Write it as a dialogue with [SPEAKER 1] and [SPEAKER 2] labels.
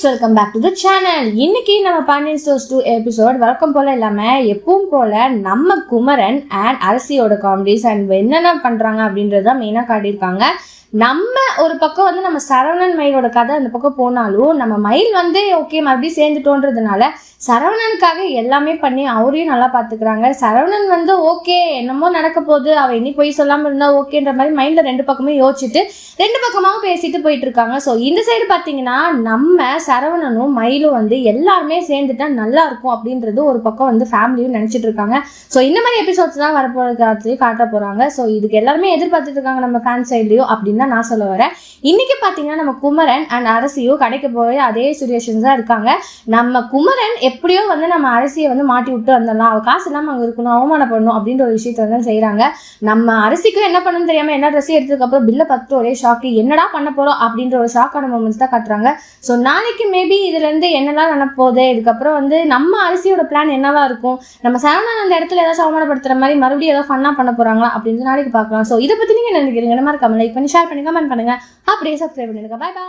[SPEAKER 1] Peeps, welcome back to the channel. இன்னைக்கு நம்ம Pandian stores 2 episode வழக்கம் போல இல்லாம எப்பவும் போல நம்ம குமரன் அண்ட் அரசியோட காமெடிஸ் அண்ட் என்னென்ன பண்றாங்க அப்படின்றத மெயினா காட்டியிருக்காங்க. நம்ம ஒரு பக்கம் வந்து நம்ம சரவணன் மயிலோட கதை அந்த பக்கம் போனாலும் நம்ம மயில் வந்து ஓகே மறுபடியும் சேர்ந்துட்டோன்றதுனால சரவணனுக்காக எல்லாமே பண்ணி அவரையும் நல்லா பார்த்துக்கிறாங்க. சரவணன் வந்து ஓகே என்னமோ நடக்க போகுது, அவ இனி போய் சொல்லாமல் இருந்தா ஓகேன்ற மாதிரி மைண்டில் ரெண்டு பக்கமே யோசிச்சுட்டு ரெண்டு பக்கமாகவும் பேசிட்டு போயிட்டு இருக்காங்க. ஸோ இந்த சைடு பார்த்தீங்கன்னா நம்ம சரவணனும் மயிலும் வந்து எல்லாருமே சேர்ந்துட்டா நல்லா இருக்கும் அப்படின்றது ஒரு பக்கம் வந்து ஃபேமிலியும் நினச்சிட்டு இருக்காங்க. ஸோ இந்த மாதிரி எபிசோட்ஸ் தான் வரப்போகிறதையும் காட்ட போகிறாங்க. ஸோ இதுக்கு எல்லாருமே எதிர்பார்த்துட்டு இருக்காங்க நம்ம ஃபேன் சைட்லையும் அப்படின்னு தான் நான் சொல்ல வரேன். இன்னைக்கு பார்த்தீங்கன்னா நம்ம குமரன் அண்ட் அரசியும் கடைக்கு போய் அதே சுச்சுவேஷன் தான் இருக்காங்க. நம்ம குமரன் எப்படியோ வந்து நம்ம அரசியை வந்து மாட்டி விட்டு வந்துடலாம், அவ காசு இல்லாமல் அங்கே இருக்கணும், அவமானப்படணும் அப்படின்ற ஒரு விஷயத்த வந்து செய்கிறாங்க. நம்ம அரசிக்கும் என்ன பண்ணணும்னு தெரியாமல் என்ன ட்ரெஸ் எடுத்ததுக்கப்புறம் பில்லை பார்த்துட்டு ஒரே ஷாக்கு, என்னடா பண்ண போகிறோம் அப்படின்ற ஒரு ஷாக்கான மூமெண்ட்ஸ் தான் காட்டுறாங்க. ஸோ நாளைக்கு மேபி இதுலேருந்து என்னெல்லாம் நடப்போகுது, இதுக்கப்புறம் வந்து நம்ம அரசியோட பிளான் என்னவா இருக்கும், நம்ம சரவணன் அந்த இடத்துல ஏதாச்சும் அவமானப்படுத்துகிற மாதிரி மறுபடியும் ஏதாவது ஃபன்னாக பண்ண போகிறாங்களா அப்படின்னு நாளைக்கு பார்க்கலாம். ஸோ இதை பற்றி நீங்கள் நினைக்கிறீங்க? இந்த மாதிரி லைக் பண்ணி ஷேர் பண்ணி கமெண்ட் பண்ணுங்கள், அப்படியே சப்ஸ்கிரைப் பண்ணிடுங்க. பாய் பாய்.